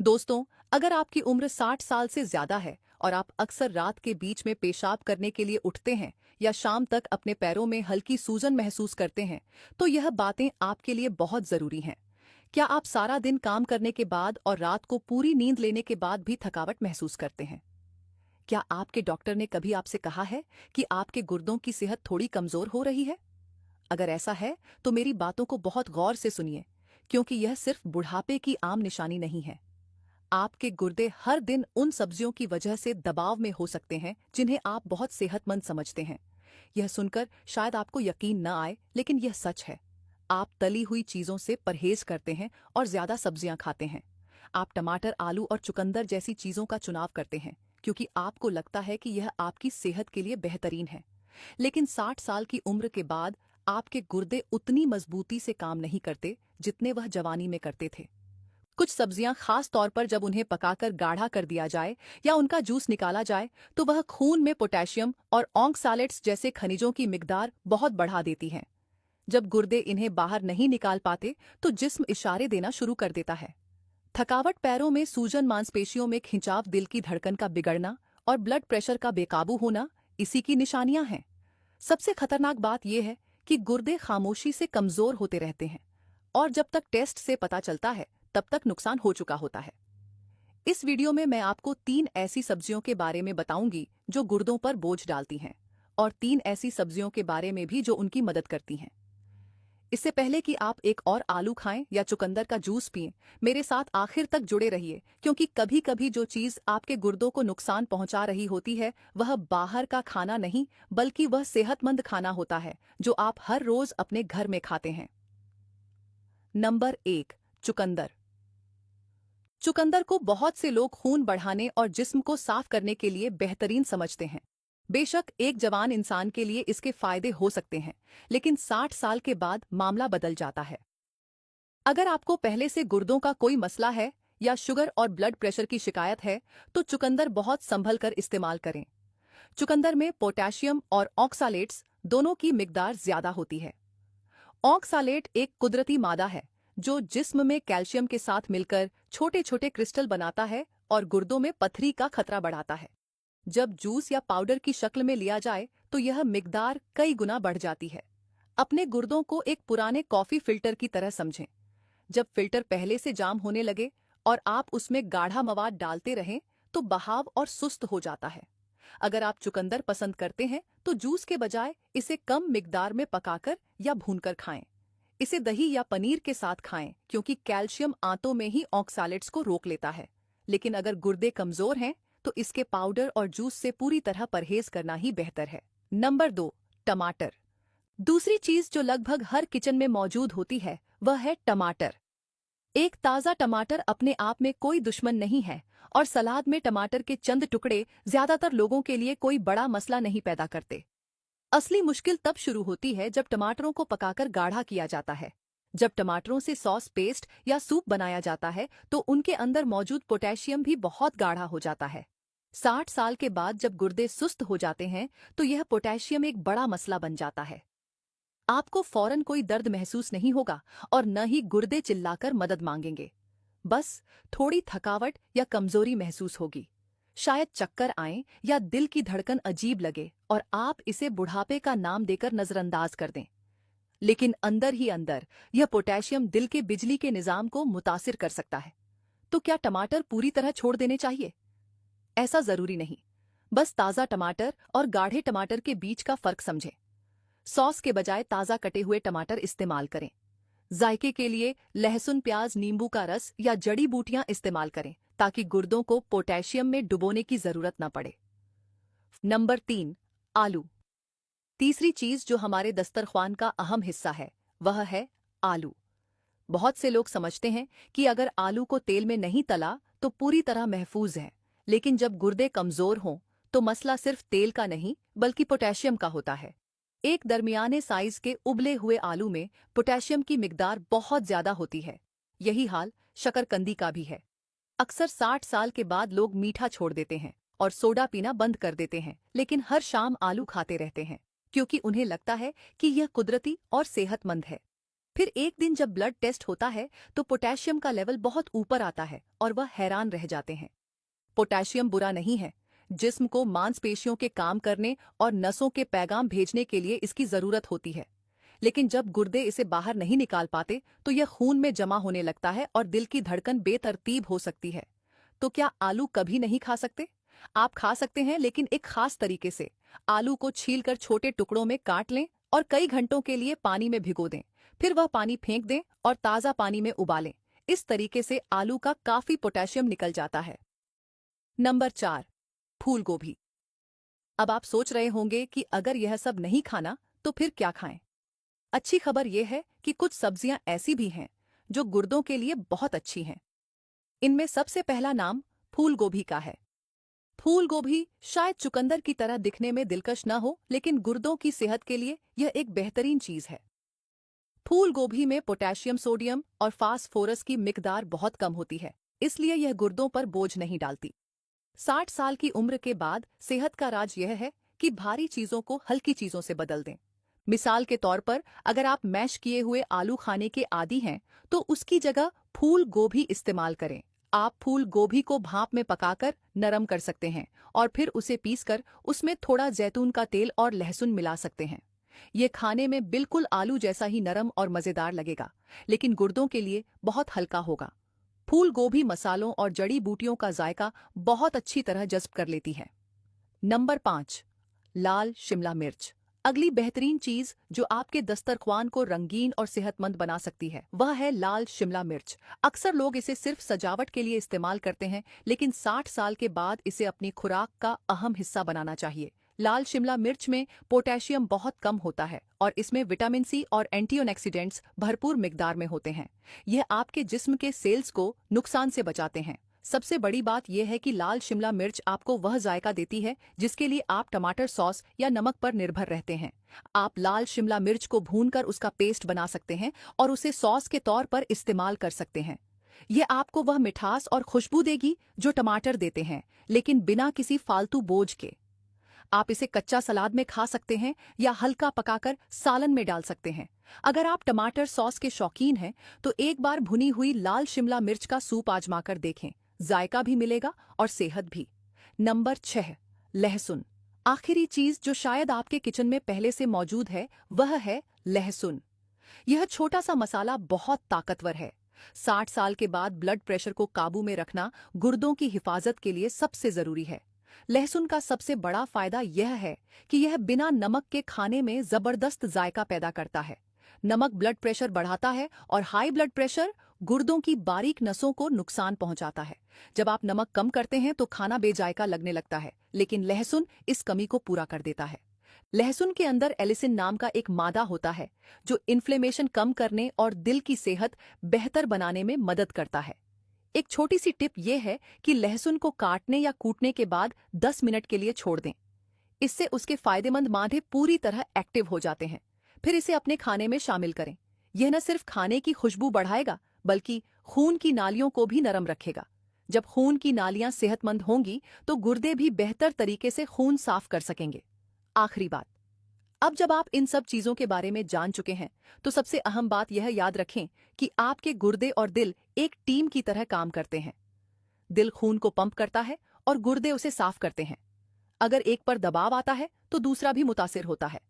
दोस्तों, अगर आपकी उम्र 60 साल से ज्यादा है और आप अक्सर रात के बीच में पेशाब करने के लिए उठते हैं या शाम तक अपने पैरों में हल्की सूजन महसूस करते हैं, तो यह बातें आपके लिए बहुत जरूरी हैं। क्या आप सारा दिन काम करने के बाद और रात को पूरी नींद लेने के बाद भी थकावट महसूस करते हैं? क्या आपके डॉक्टर ने कभी आपसे कहा है कि आपके गुर्दों की सेहत थोड़ी कमजोर हो रही है? अगर ऐसा है, तो मेरी बातों को बहुत गौर से सुनिए, क्योंकि यह सिर्फ बुढ़ापे की आम निशानी नहीं है। आपके गुर्दे हर दिन उन सब्जियों की वजह से दबाव में हो सकते हैं जिन्हें आप बहुत सेहतमंद समझते हैं। यह सुनकर शायद आपको यकीन न आए, लेकिन यह सच है। आप तली हुई चीजों से परहेज करते हैं और ज्यादा सब्जियां खाते हैं। आप टमाटर, आलू और चुकंदर जैसी चीजों का चुनाव करते हैं क्योंकि आपको लगता है कि यह आपकी सेहत के लिए बेहतरीन है। लेकिन 60 साल की उम्र के बाद आपके गुर्दे उतनी मजबूती से काम नहीं करते जितने वह जवानी में करते थे। कुछ सब्जियां, खास तौर पर जब उन्हें पकाकर गाढ़ा कर दिया जाए या उनका जूस निकाला जाए, तो वह खून में पोटेशियम और ऑक्सैलेट्स जैसे खनिजों की मिकदार बहुत बढ़ा देती हैं। जब गुर्दे इन्हें बाहर नहीं निकाल पाते, तो जिस्म इशारे देना शुरू कर देता है। थकावट, पैरों में सूजन, मांसपेशियों में खिंचाव, दिल की धड़कन का बिगड़ना और ब्लड प्रेशर का बेकाबू होना इसी की निशानियां हैं। सबसे खतरनाक बात यह है कि गुर्दे खामोशी से कमजोर होते रहते हैं और जब तक टेस्ट से पता चलता है, तब तक नुकसान हो चुका होता है। इस वीडियो में मैं आपको 3 ऐसी सब्जियों के बारे में बताऊंगी जो गुर्दों पर बोझ डालती हैं, और 3 ऐसी सब्जियों के बारे में भी जो उनकी मदद करती हैं। इससे पहले कि आप एक और आलू खाएं या चुकंदर का जूस पिएं, मेरे साथ आखिर तक जुड़े रहिए, क्योंकि कभी-कभी जो चीज आपके गुर्दों को नुकसान पहुंचा रही होती है, वह बाहर का खाना नहीं, बल्कि वह सेहतमंद खाना होता है जो आप हर रोज अपने घर में खाते हैं। नंबर 1, चुकंदर। चुकंदर को बहुत से लोग खून बढ़ाने और जिस्म को साफ करने के लिए बेहतरीन समझते हैं। बेशक एक जवान इंसान के लिए इसके फायदे हो सकते हैं, लेकिन 60 साल के बाद मामला बदल जाता है। अगर आपको पहले से गुर्दों का कोई मसला है या शुगर और ब्लड प्रेशर की शिकायत है, तो चुकंदर बहुत संभल कर इस्तेमाल करें। चुकंदर में पोटेशियम और ऑक्सैलेट्स दोनों की मिकदार ज्यादा होती है। ऑक्सैलेट एक कुदरती मादा है जो जिस्म में कैल्शियम के साथ मिलकर छोटे छोटे क्रिस्टल बनाता है और गुर्दों में पथरी का खतरा बढ़ाता है। जब जूस या पाउडर की शक्ल में लिया जाए, तो यह मिकदार कई गुना बढ़ जाती है। अपने गुर्दों को एक पुराने कॉफी फिल्टर की तरह समझें। जब फिल्टर पहले से जाम होने लगे और आप उसमें गाढ़ा मवाद डालते रहें, तो बहाव और सुस्त हो जाता है। अगर आप चुकंदर पसंद करते हैं, तो जूस के बजाय इसे कम मिकदार में पकाकर या भूनकर खाएं। इसे दही या पनीर के साथ खाएं, क्योंकि कैल्शियम आंतों में ही ऑक्सैलेट्स को रोक लेता है। लेकिन अगर गुर्दे कमजोर हैं, तो इसके पाउडर और जूस से पूरी तरह परहेज करना ही बेहतर है। नंबर 2, टमाटर। दूसरी चीज जो लगभग हर किचन में मौजूद होती है, वह है टमाटर। एक ताजा टमाटर अपने आप में कोई दुश्मन नहीं है, और सलाद में टमाटर के चंद टुकड़े ज्यादातर लोगों के लिए कोई बड़ा मसला नहीं पैदा करते। असली मुश्किल तब शुरू होती है जब टमाटरों को पकाकर गाढ़ा किया जाता है। जब टमाटरों से सॉस, पेस्ट या सूप बनाया जाता है, तो उनके अंदर मौजूद पोटेशियम भी बहुत गाढ़ा हो जाता है। 60 साल के बाद जब गुर्दे सुस्त हो जाते हैं, तो यह पोटेशियम एक बड़ा मसला बन जाता है। आपको फौरन कोई दर्द महसूस नहीं होगा और न ही गुर्दे चिल्लाकर मदद मांगेंगे। बस थोड़ी थकावट या कमजोरी महसूस होगी। शायद चक्कर आए या दिल की धड़कन अजीब लगे और आप इसे बुढ़ापे का नाम देकर नजरअंदाज कर दें। लेकिन अंदर ही अंदर यह पोटेशियम दिल के बिजली के निजाम को मुतासिर कर सकता है। तो क्या टमाटर पूरी तरह छोड़ देने चाहिए? ऐसा जरूरी नहीं। बस ताजा टमाटर और गाढ़े टमाटर के बीच का फर्क समझें। सॉस के बजाय ताजा कटे हुए टमाटर इस्तेमाल करें। जायके के लिए लहसुन, प्याज, नींबू का रस या जड़ी बूटियां इस्तेमाल करें, ताकि गुर्दों को पोटेशियम में डुबोने की जरूरत न पड़े। नंबर 3, आलू। तीसरी चीज जो हमारे दस्तरख्वान का अहम हिस्सा है, वह है आलू। बहुत से लोग समझते हैं कि अगर आलू को तेल में नहीं तला तो पूरी तरह महफूज है, लेकिन जब गुर्दे कमजोर हों, तो मसला सिर्फ तेल का नहीं, बल्कि पोटेशियम का होता है। एक दरमियाने साइज के उबले हुए आलू में पोटेशियम की मिकदार बहुत ज्यादा होती है। यही हाल शकरकंदी का भी है। अक्सर 60 साल के बाद लोग मीठा छोड़ देते हैं और सोडा पीना बंद कर देते हैं, लेकिन हर शाम आलू खाते रहते हैं, क्योंकि उन्हें लगता है कि यह कुदरती और सेहतमंद है। फिर एक दिन जब ब्लड टेस्ट होता है तो पोटेशियम का लेवल बहुत ऊपर आता है और वह हैरान रह जाते हैं। पोटेशियम बुरा नहीं है। जिस्म को मांसपेशियों के काम करने और नसों के पैगाम भेजने के लिए इसकी जरूरत होती है। लेकिन जब गुर्दे इसे बाहर नहीं निकाल पाते तो यह खून में जमा होने लगता है और दिल की धड़कन बेतरतीब हो सकती है। तो क्या आलू कभी नहीं खा सकते? आप खा सकते हैं, लेकिन एक खास तरीके से। आलू को छीलकर छोटे टुकड़ों में काट लें और कई घंटों के लिए पानी में भिगो दें। फिर वह पानी फेंक दें और ताज़ा पानी में उबालें। इस तरीके से आलू का काफी पोटेशियम निकल जाता है। नंबर 4, फूल गोभी। अब आप सोच रहे होंगे कि अगर यह सब नहीं खाना तो फिर क्या खाएं? अच्छी खबर यह है कि कुछ सब्जियां ऐसी भी हैं जो गुर्दों के लिए बहुत अच्छी हैं। इनमें सबसे पहला नाम फूल गोभी का है। फूल गोभी शायद चुकंदर की तरह दिखने में दिलकश न हो, लेकिन गुर्दों की सेहत के लिए यह एक बेहतरीन चीज है। फूल गोभी में पोटेशियम, सोडियम और फास्फोरस की मिकदार बहुत कम होती है, इसलिए यह गुर्दों पर बोझ नहीं डालती। 60 साल की उम्र के बाद सेहत का राज यह है कि भारी चीजों को हल्की चीजों से बदल दें। मिसाल के तौर पर, अगर आप मैश किए हुए आलू खाने के आदी हैं तो उसकी जगह फूल गोभी इस्तेमाल करें। आप फूल गोभी को भाप में पकाकर नरम कर सकते हैं और फिर उसे पीसकर उसमें थोड़ा जैतून का तेल और लहसुन मिला सकते हैं। ये खाने में बिल्कुल आलू जैसा ही नरम और मजेदार लगेगा, लेकिन गुर्दों के लिए बहुत हल्का होगा। फूल गोभी मसालों और जड़ी बूटियों का जायका बहुत अच्छी तरह जज्ब कर लेती है। नंबर 5, लाल शिमला मिर्च। अगली बेहतरीन चीज जो आपके दस्तरख्वान को रंगीन और सेहतमंद बना सकती है वह है लाल शिमला मिर्च। अक्सर लोग इसे सिर्फ सजावट के लिए इस्तेमाल करते हैं, लेकिन 60 साल के बाद इसे अपनी खुराक का अहम हिस्सा बनाना चाहिए। लाल शिमला मिर्च में पोटेशियम बहुत कम होता है और इसमें विटामिन सी और एंटीऑक्सीडेंट्स भरपूर मिकदार में होते हैं। यह आपके जिस्म के सेल्स को नुकसान से बचाते हैं। सबसे बड़ी बात यह है कि लाल शिमला मिर्च आपको वह जायका देती है जिसके लिए आप टमाटर सॉस या नमक पर निर्भर रहते हैं। आप लाल शिमला मिर्च को भूनकर उसका पेस्ट बना सकते हैं और उसे सॉस के तौर पर इस्तेमाल कर सकते हैं। यह आपको वह मिठास और खुशबू देगी जो टमाटर देते हैं, लेकिन बिना किसी फालतू बोझ के। आप इसे कच्चा सलाद में खा सकते हैं या हल्का पकाकर सालन में डाल सकते हैं। अगर आप टमाटर सॉस के शौकीन हैं तो एक बार भुनी हुई लाल शिमला मिर्च का सूप आजमाकर देखें। जायका भी मिलेगा और सेहत भी। नंबर 6, लहसुन। आखिरी चीज जो शायद आपके किचन में पहले से मौजूद है वह है लहसुन। यह छोटा सा मसाला बहुत ताकतवर है। 60 साल के बाद ब्लड प्रेशर को काबू में रखना गुर्दों की हिफाजत के लिए सबसे जरूरी है। लहसुन का सबसे बड़ा फायदा यह है कि यह बिना नमक के खाने में जबरदस्त जायका पैदा करता है। नमक ब्लड प्रेशर बढ़ाता है और हाई ब्लड प्रेशर गुर्दों की बारीक नसों को नुकसान पहुंचाता है। जब आप नमक कम करते हैं तो खाना बेजायका लगने लगता है, लेकिन लहसुन इस कमी को पूरा कर देता है। लहसुन के अंदर एलिसिन नाम का एक मादा होता है जो इन्फ्लेमेशन कम करने और दिल की सेहत बेहतर बनाने में मदद करता है। एक छोटी सी टिप यह है कि लहसुन को काटने या कूटने के बाद 10 मिनट के लिए छोड़ दें। इससे उसके फायदेमंद मादे पूरी तरह एक्टिव हो जाते हैं। फिर इसे अपने खाने में शामिल करें। यह न सिर्फ खाने की खुशबू बढ़ाएगा बल्कि खून की नालियों को भी नरम रखेगा। जब खून की नालियां सेहतमंद होंगी तो गुर्दे भी बेहतर तरीके से खून साफ कर सकेंगे। आखिरी बात, अब जब आप इन सब चीजों के बारे में जान चुके हैं तो सबसे अहम बात यह याद रखें कि आपके गुर्दे और दिल एक टीम की तरह काम करते हैं। दिल खून को पंप करता है और गुर्दे उसे साफ करते हैं। अगर एक पर दबाव आता है तो दूसरा भी मुतासिर होता है।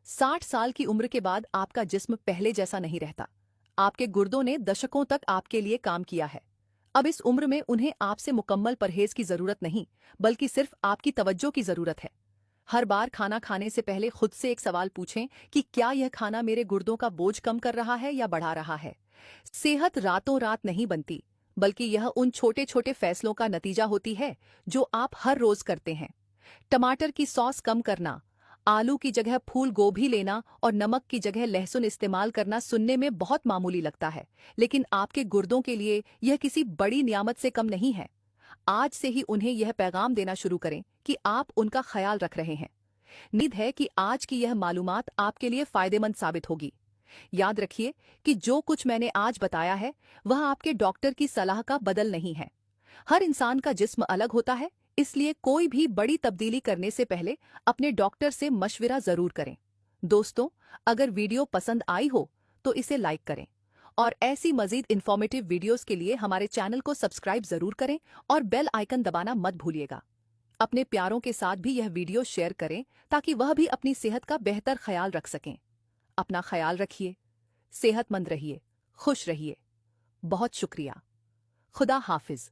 60 साल की उम्र के बाद आपका जिस्म पहले जैसा नहीं रहता। आपके गुर्दों ने दशकों तक आपके लिए काम किया है। अब इस उम्र में उन्हें आपसे मुकम्मल परहेज की जरूरत नहीं, बल्कि सिर्फ आपकी तवज्जो की जरूरत है। हर बार खाना खाने से पहले खुद से एक सवाल पूछें कि क्या यह खाना मेरे गुर्दों का बोझ कम कर रहा है या बढ़ा रहा है। सेहत रातों रात नहीं बनती, बल्कि यह उन छोटे छोटे फैसलों का नतीजा होती है जो आप हर रोज करते हैं। टमाटर की सॉस कम करना, आलू की जगह फूल गोभी लेना और नमक की जगह लहसुन इस्तेमाल करना सुनने में बहुत मामूली लगता है, लेकिन आपके गुर्दों के लिए यह किसी बड़ी नियामत से कम नहीं है। आज से ही उन्हें यह पैगाम देना शुरू करें कि आप उनका ख्याल रख रहे हैं। उम्मीद है कि आज की यह मालूमात आपके लिए फायदेमंद साबित होगी। याद रखिए कि जो कुछ मैंने आज बताया है वह आपके डॉक्टर की सलाह का बदल नहीं है। हर इंसान का जिस्म अलग होता है, इसलिए कोई भी बड़ी तब्दीली करने से पहले अपने डॉक्टर से मशविरा जरूर करें। दोस्तों, अगर वीडियो पसंद आई हो तो इसे लाइक करें। और ऐसी मजीद इन्फॉर्मेटिव वीडियोस के लिए हमारे चैनल को सब्सक्राइब जरूर करें और बेल आइकन दबाना मत भूलिएगा। अपने प्यारों के साथ भी यह वीडियो शेयर करें ताकि वह भी अपनी सेहत का बेहतर ख्याल रख सकें। अपना ख्याल रखिए, सेहतमंद रहिए, खुश रहिए। बहुत शुक्रिया। खुदा हाफिज।